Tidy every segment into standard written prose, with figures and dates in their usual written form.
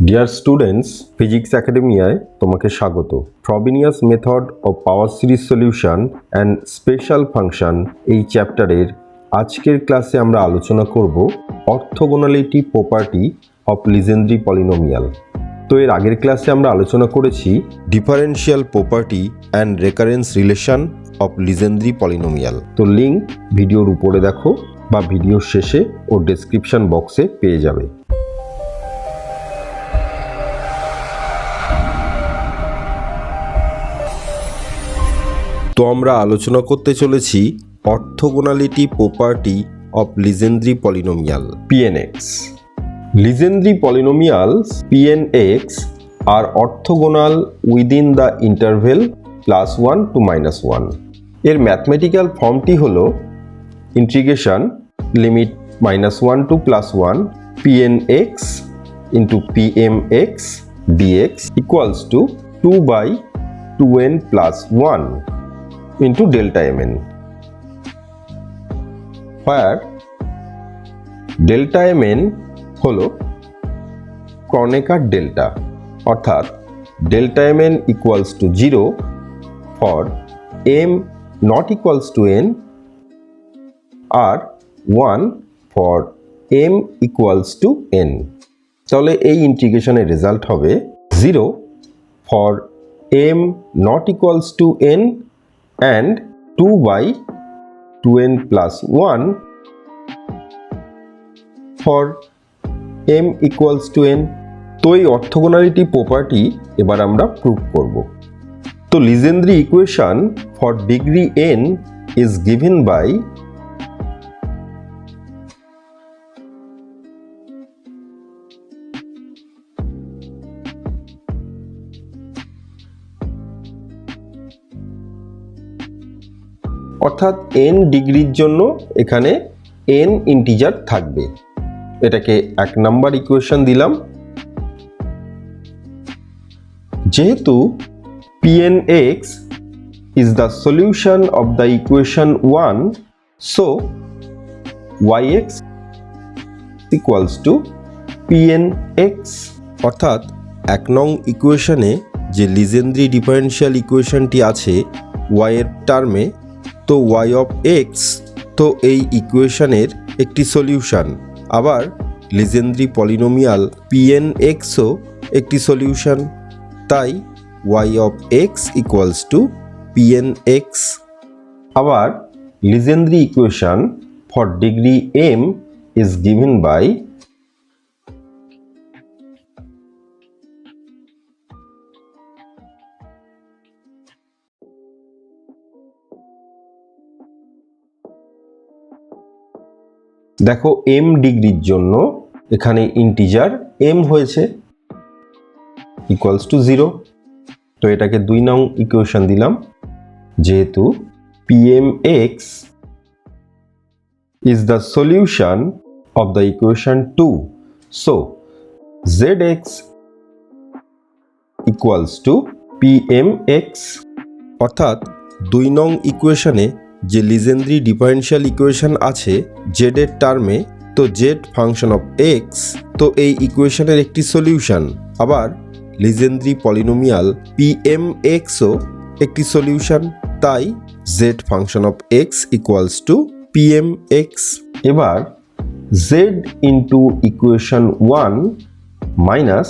Dear students, physics একাডেমিয়ায় তোমাকে স্বাগত। Frobenius method of power series solution and special function এই চ্যাপ্টারের আজকের ক্লাসে আমরা আলোচনা করব orthogonality property of Legendre polynomial. তো এর আগের ক্লাসে আমরা আলোচনা করেছি differential property and recurrence relation of Legendre polynomial. তো লিঙ্ক ভিডিওর উপরে দেখো বা ভিডিওর শেষে ও ডেসক্রিপশন বক্সে পেয়ে যাবে। তো আমরা আলোচনা করতে চলেছি orthogonality property of Legendre polynomial PNX। Legendre polynomials PNX আর orthogonal within the interval +1 to -1। এর ম্যাথমেটিক্যাল ফর্মটি হল integration limit -1 to +1 PNX into PMX dx equals to 2/2n + 1 into delta mn, where delta mn হলো ক্রনেকার delta, অর্থাৎ delta mn equals to 0 for m not equals to n আর 1 for m equals to n। তাহলে এই ইন্টিগ্রেশনের result হবে 0 for m not equals to n and 2/2n + 1 for m equals to n। তো এই অর্থোগোনালিটি property এবার আমরা প্রুভ করব। তো Legendre equation for degree n is given by অর্থাৎ n ডিগ্রির জন্য এখানে n ইন্টিজার থাকবে। এটাকে 1 নাম্বার ইকুয়েশন দিলাম। যেহেতু PNX is the solution of the equation 1, so yx equals to PNX। অর্থাৎ 1 নং ইকুয়েশনে যে লিজেন্ড্রি ডিফারেন্সিয়াল ইকুয়েশনটি আছে y এর টার্মে, তো y অফ x তো এই ইকুয়েশনের একটি সলিউশন, আবার লিজেন্ড্রি পলিনোমিয়াল PNXও একটি সলিউশন, তাই y অফ x ইকুয়ালস টু PNX। আবার Legendre equation for degree m is given by দেখো m ডিগ্রির জন্য এখানে ইন্টিজার m হয়েছে ইকুয়ালস টু 0। তো এটাকে 2 নং ইকুয়েশন দিলাম। যেহেতু PMX is the solution of the equation 2, so Zx equals to PMX। অর্থাৎ 2 নং ইকুয়েশনে যে লিজেন্ড্রি ডিফারেন্সিয়াল ইকুয়েশন আছে z এর টার্মে, তো z ফাংশন অফ x তো এই ইকুয়েশনের একটি সলিউশন, আবার লিজেন্ড্রি পলিনোমিয়াল PMXও একটি সলিউশন, তাই z function of x equals two PMX। এবার z into equation 1 minus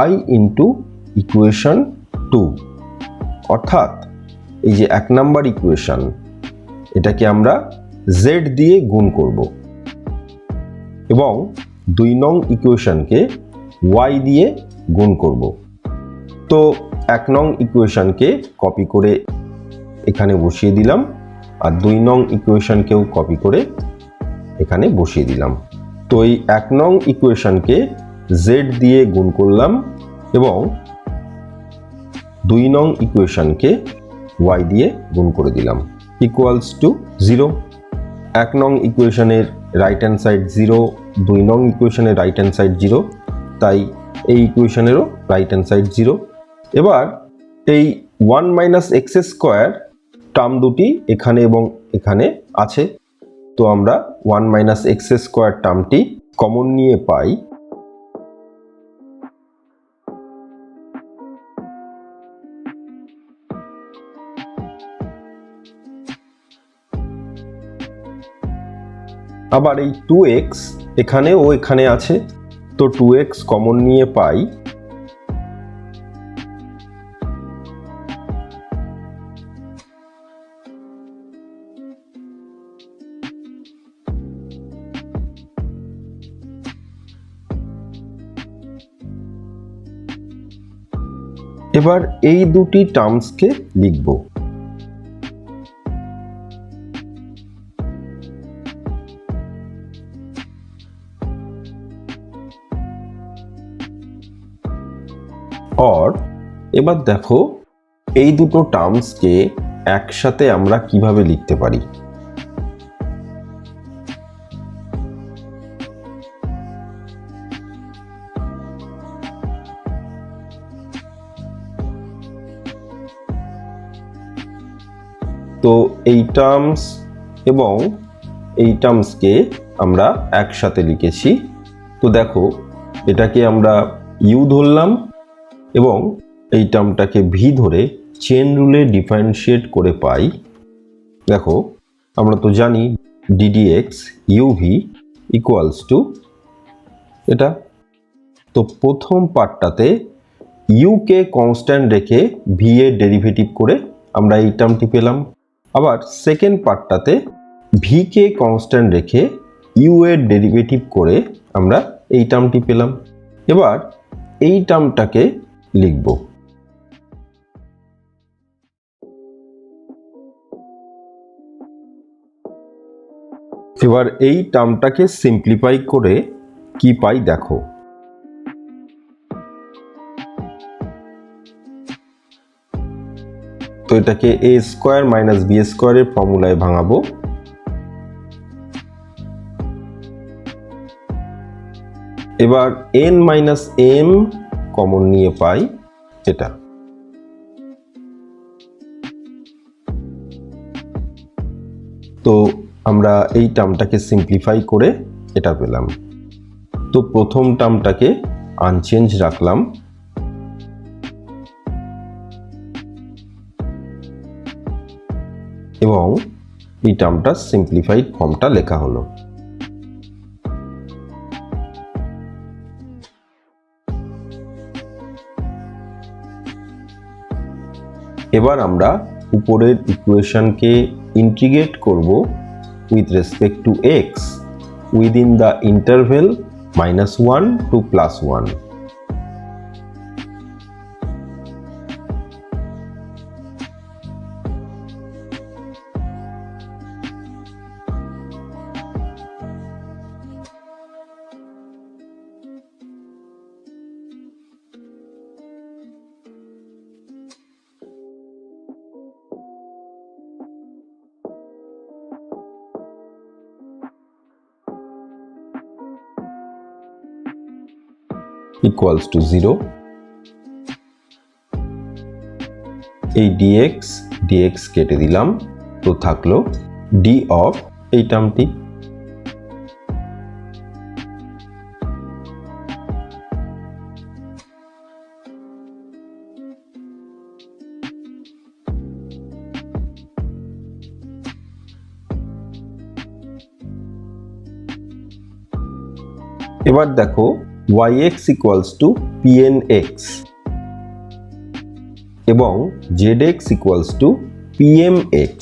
y into equation 2, অর্থাৎ এই যে 1 নাম্বার ইকুয়েশন এটাকে আমরা z দিয়ে গুণ করব এবং 2 নং ইকুয়েশনকে y দিয়ে গুণ করব। তো 1 নং ইকুয়েশনকে কপি করে এখানে বসিয়ে দিলাম, আর 2 নং ইকুয়েশনকেও কপি করে এখানে বসিয়ে দিলাম। তো এই 1 নং ইকুয়েশনকে z দিয়ে গুণ করলাম এবং 2 নং ইকুয়েশনকে y দিয়ে গুণ করে দিলাম ইকুয়ালস টু 0। 1 নং ইকুয়েশনের রাইট হ্যান্ড সাইড 0, 2 নং ইকুয়েশনের রাইট হ্যান্ড সাইড 0, তাই এই ইকুয়েশনেরও রাইট হ্যান্ড সাইড 0। এবার এই 1 - x² টার্ম দুটি এখানে এবং এখানে আছে, তো আমরা 1 - x² টার্মটি কমন নিয়ে পাই আবার এই 2x এখানে ও এখানে আছে, তো 2x কমন নিয়ে পাই এবার এই দুটি টার্মসকে লিখব। এবার দেখো এই দুটো টার্মসকে একসাথে আমরা কিভাবে লিখতে পারি। তো এই টার্মস এবং এই টার্মসকে আমরা একসাথে লিখেছি। তো দেখো এটাকে আমরা ইউ ধরলাম এবং এই টার্মটাকে ভি ধরে চেন রুলে ডিফারেন্সিয়েট করে পাই। দেখো আমরা তো জানি ডিডিএক্স ইউভি ইকুয়ালস টু এটা। তো প্রথম পার্টটাতে ইউকে কনস্ট্যান্ট রেখে ভি এর ডেরিভেটিভ করে আমরা এই টার্মটি পেলাম। আবার সেকেন্ড পার্টটাতে ভি কে কনস্ট্যান্ট রেখে ইউ এর ডেরিভেটিভ করে আমরা এই টার্মটি পেলাম। এবার এই টার্মটাকে লিখব। এবার এই টার্মটাকে সিম্পলিফাই করে কি পাই দেখো। তো এটাকে এ স্কোয়ার মাইনাস বি স্কোয়ারের ফর্মুলায় ভাঙাবো। এবার এন মাইনাস এম কমন নিয়ে পাই এটা। তো আমরা এই টার্মটাকে সিম্পলিফাই করে এটা পেলাম। তো প্রথম টার্মটাকে আনচেঞ্জ রাখলাম এবং এই টার্মটা সিম্পলিফাইড ফর্মটা লেখা হলো। এবার আমরা উপরের ইকুয়েশনকে ইন্টিগ্রেট করব with respect to x within the interval -1 to +1। equals to 0। এই dx কেটে দিলাম, তো থাকলো d অফ এই টার্মটি। এবার দেখো yx equals to pnx এবং zx equals to pmx।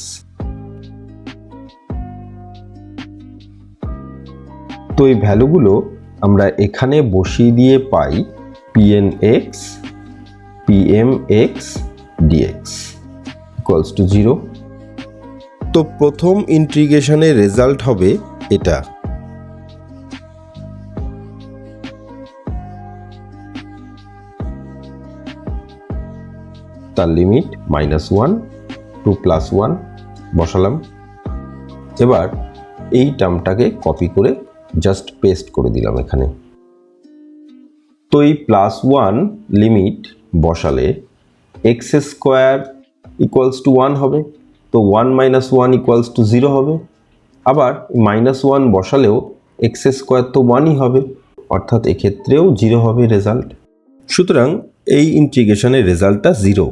তো এই ভ্যালুগুলো আমরা এখানে বসিয়ে দিয়ে পাই pnx pmx dx equals to 0। তো প্রথম ইন্টিগ্রেশনের রেজাল্ট হবে এটা। তার লিমিট -1 to +1 বসালাম। এবার এই টার্মটাকে কপি করে জাস্ট পেস্ট করে দিলাম এখানে। তো এই +1 লিমিট বসালে x² = 1 হবে, তো 1 - 1 = 0 হবে। আবার -1 বসালেও x² তো 1ই হবে, অর্থাৎ এক্ষেত্রেও 0 হবে রেজাল্ট। সুতরাং এই ইন্টিগ্রেশনের রেজাল্টটা 0।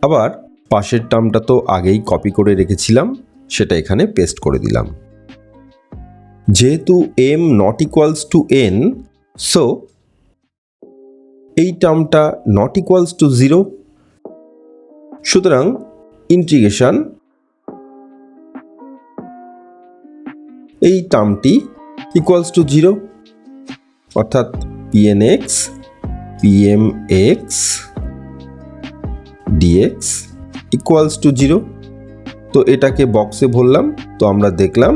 আবার পাশের টার্মটা তো আগেই কপি করে রেখেছিলাম, সেটা এখানে পেস্ট করে দিলাম। যেহেতু m not equals to n, so এই টার্মটা নট ইকুয়ালস টু 0, সুতরাং ইন্টিগ্রেশন এই টার্মটি ইকুয়ালস টু 0, অর্থাৎ pnx pmx dx equals to 0। তো এটাকে বক্সে ভরলাম, তো আমরা দেখলাম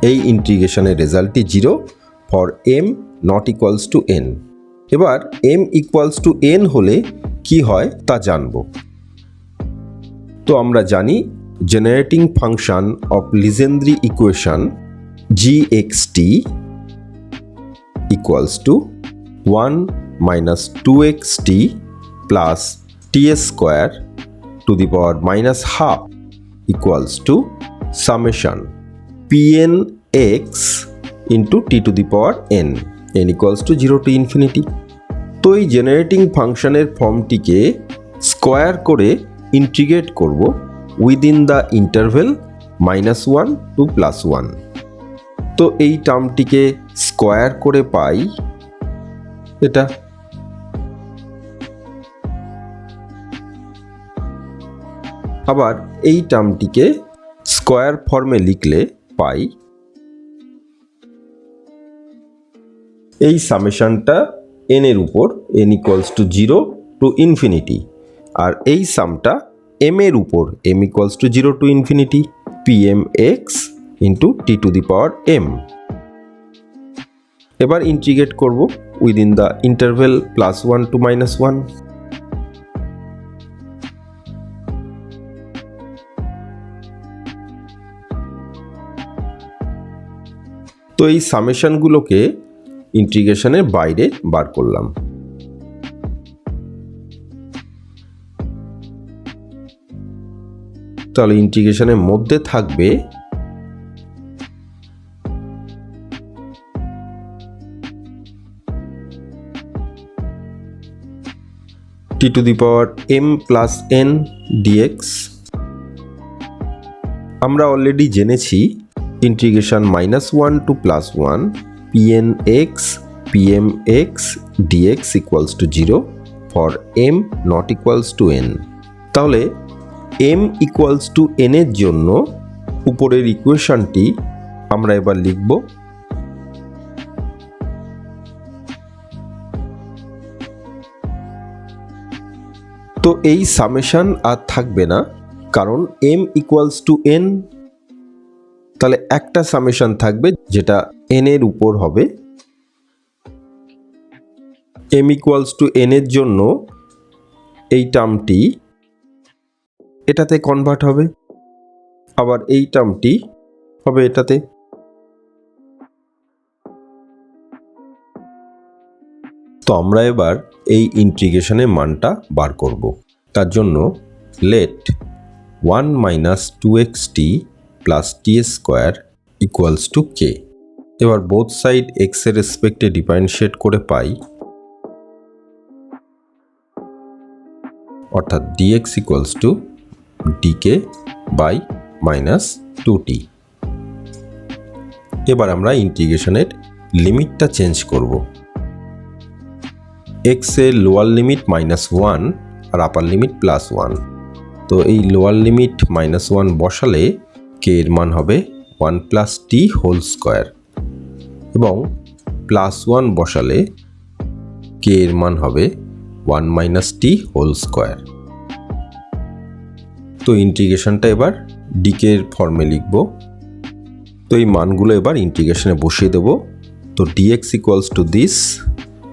এই ইন্টিগ্রেশনের রেজাল্টটি 0 for m not equals to n। এবার m ইকুয়ালস টু n হলে কি হয় তা জানব। তো আমরা জানি generating function of Legendre equation gxt equals to 1 minus 2xt plus t square to the power minus half equals to summation pnx into t to the power n equals to 0 to infinity। তো এই generating ফাংশনের ফর্মটিকে square করে integrate করব within the interval -1 to +1। তো এই টার্মটিকে square করে পাই এটা, আবার এই টার্মটিকে স্কোয়ার ফর্মে লিখলে পাই এই সামেশনটা n এর উপর n equals to 0 to infinity, আর এই সামটা m এর উপর m equals to 0 to infinity pmx into t to the power m। এবার ইন্টিগ্রেট করব উইদিন দ্য ইন্টারভেল +1 টু -1। তো এই সামেশনগুলোকে ইন্টিগ্রেশনের বাইরে বার করলাম। তাহলে ইন্টিগ্রেশনের মধ্যে থাকবে t to the power m plus n dx। আমরা অলরেডি জেনেছি integration -1 to +1 pnx pmx dx equals to 0 for m not equals to n। তাহলে m equals to n এর জন্য উপরের ইকুয়েশনটি আমরা এবার লিখব। তো এই সামেশন আর থাকবে না, কারণ m equals to n, তাহলে একটা সামেশন থাকবে যেটা n এর উপর হবে। m equals to n এর জন্য এই টার্মটি এটাতে কনভার্ট হবে, আবার এই টার্মটি হবে এটাতে। তো আমরা এবার এই ইন্টিগ্রেশনের মানটা বার করব। তার জন্য late 1 minus 2xt plus t square equals to k। এবার বোথ সাইড x এর রেসপেক্টে ডিফারেন্সিয়েট করে পাই, অর্থাৎ dx equals to dk by minus 2t। এবার আমরা ইন্টিগ্রেশনের লিমিটটা চেঞ্জ করব। x এর লোয়ার লিমিট -1 আর আপার লিমিট +1। তো এই লোয়ার লিমিট -1 বসালে k এর মান হবে 1 + t হোল স্কোয়ার, এবং +1 বসালে k এর মান হবে 1 - t হোল স্কোয়ার। তো ইন্টিগ্রেশনটা এবার dk এর ফর্মে লিখব। তো এই মানগুলো এবার ইন্টিগ্রেশনে বসিয়ে দেব। তো dx equals to this,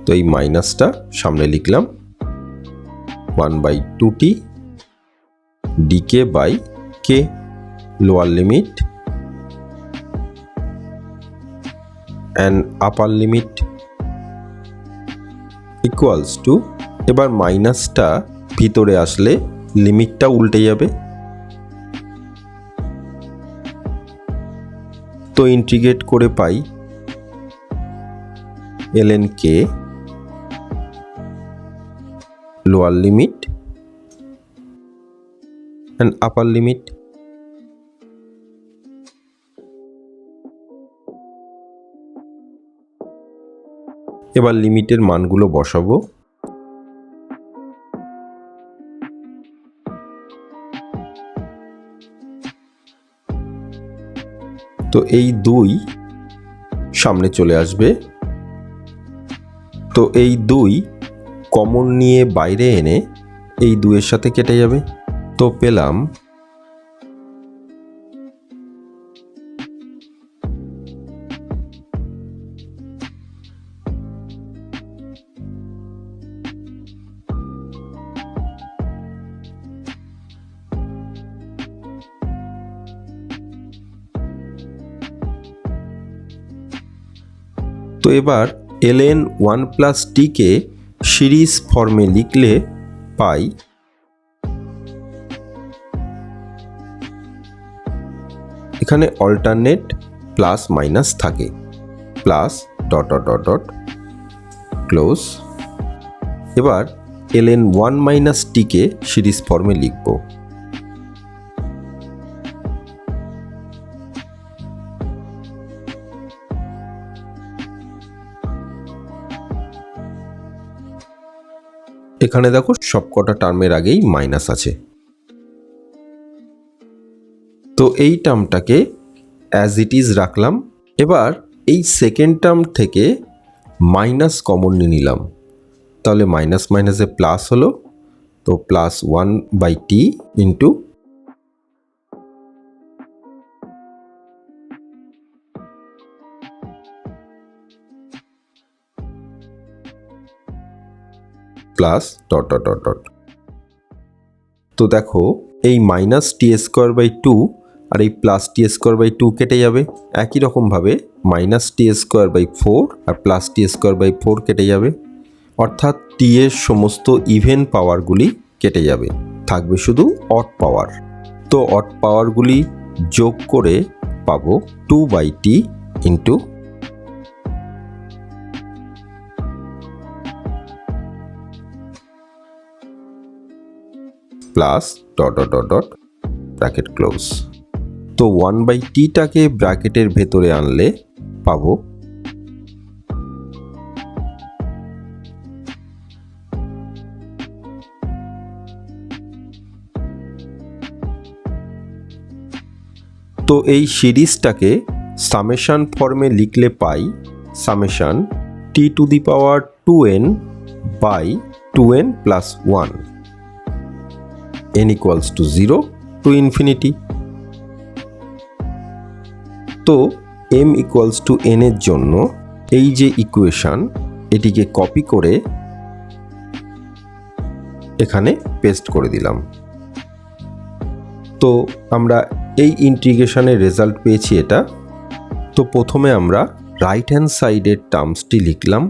তো এই মাইনাসটা সামনে লিখলাম 1/2t dk by k lower limit and upper limit equals to, এবার মাইনাসটা ভিতরে আসলে লিমিটটা উল্টে যাবে। তো ইন্টিগ্রেট করে পাই ln k lower limit and upper limit। এবার লিমিটের মানগুলো বসাবো। তো এই 2 সামনে চলে আসবে। তো এই 2 কমন নিয়ে বাইরে এনে এই 2 এর সাথে কেটে যাবে। তো পেলাম তো এবার ln 1 প্লাস টিকে সিরিজ ফর্মে লিখলে পাই এখানে অল্টারনেট প্লাস মাইনাস থাকে, plus dot dot dot dot close. এবার ln 1 মাইনাস টিকে সিরিজ ফর্মে লিখব। এখানে দেখো সবকটা টার্মের আগেই মাইনাস আছে। তো এই টার্মটাকে অ্যাজ ইট ইজ রাখলাম। এবার এই সেকেন্ড টার্ম থেকে মাইনাস কমন নিয়ে নিলাম, তাহলে মাইনাস মাইনাসে প্লাস হলো। তো plus 1/t into plus dot dot dot dot. তো দেখো এই মাইনাস t²/2 আর এই প্লাস t²/2 কেটে যাবে। একই রকমভাবে মাইনাস t²/4 আর প্লাস t²/4 কেটে যাবে। অর্থাৎ t এর সমস্ত ইভেন পাওয়ারগুলি কেটে যাবে, থাকবে শুধু অড পাওয়ার। তো অড পাওয়ারগুলি যোগ করে পাবো 2/t into plus dot dot dot dot bracket close. তো 1/t-টাকে ব্র্যাকেটের ভেতরে আনলে পাবো তো এই সিরিজটাকে সামেশন ফর্মে লিখলে পাই summation t⁴ by 2n plus 1 n equals to 0 to infinity। তো m equals to n এর জন্য এই যে ইকুয়েশন, এটিকে কপি করে এখানে পেস্ট করে দিলাম। তো আমরা এই ইন্টিগ্রেশনের রেজাল্ট পেয়েছি এটা। তো প্রথমে আমরা রাইট হ্যান্ড সাইডের টার্মসটি লিখলাম।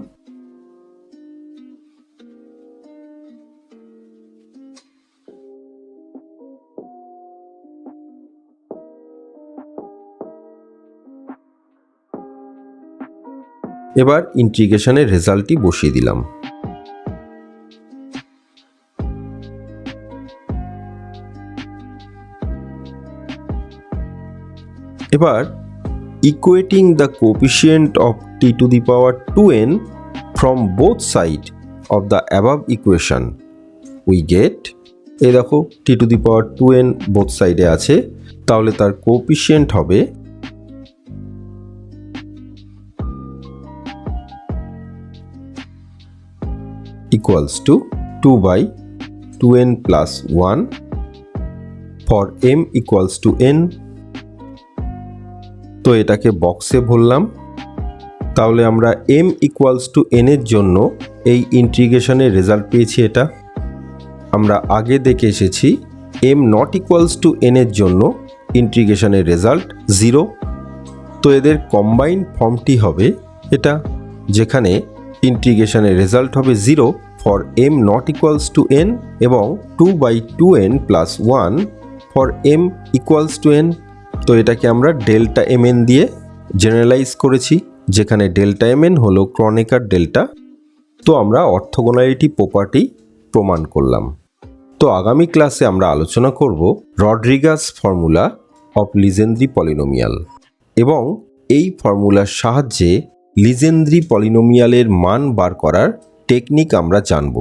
এবার ইন্টিগ্রেশনের রেজাল্টটি বসিয়ে দিলাম। এবার equating the coefficient of t⁴2n from both sides of the above equation we get, এই দেখো t⁴2n both সাইডে আছে, তাহলে তার কোএফিসিয়েন্ট হবে equals to 2/2n plus 1 for m equals to n। তো এটাকে বক্সে ভরলাম। তাহলে আমরা m equals to n এর জন্য এই ইন্টিগ্রেশনের রেজাল্ট পেয়েছি এটা। আমরা আগে দেখে এসেছি m not equals to n এর জন্য ইন্টিগ্রেশনের রেজাল্ট 0। তো এদের কম্বাইন্ড ফর্মটি হবে এটা, যেখানে ইন্টিগ্রেশনের রেজাল্ট হবে 0 for m not equals to n এবং 2/2n plus 1 for m equals to n। তো এটাকে আমরা ডেল্টা mn দিয়ে জেনারেলাইজ করেছি, যেখানে ডেল্টা mn হলো ক্রনেকার ডেল্টা। তো আমরা অর্থোগোনালিটি প্রপার্টি প্রমাণ করলাম। তো আগামী ক্লাসে আমরা আলোচনা করব রড্রিগাস ফর্মুলা অফ লিজেন্ড্রি পলিনোমিয়াল এবং এই ফর্মুলার সাহায্যে লিজেন্দ্রি পলিনোমিয়ালের মান বার করার টেকনিক আমরা জানব।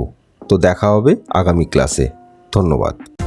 তো দেখা হবে আগামী ক্লাসে। ধন্যবাদ।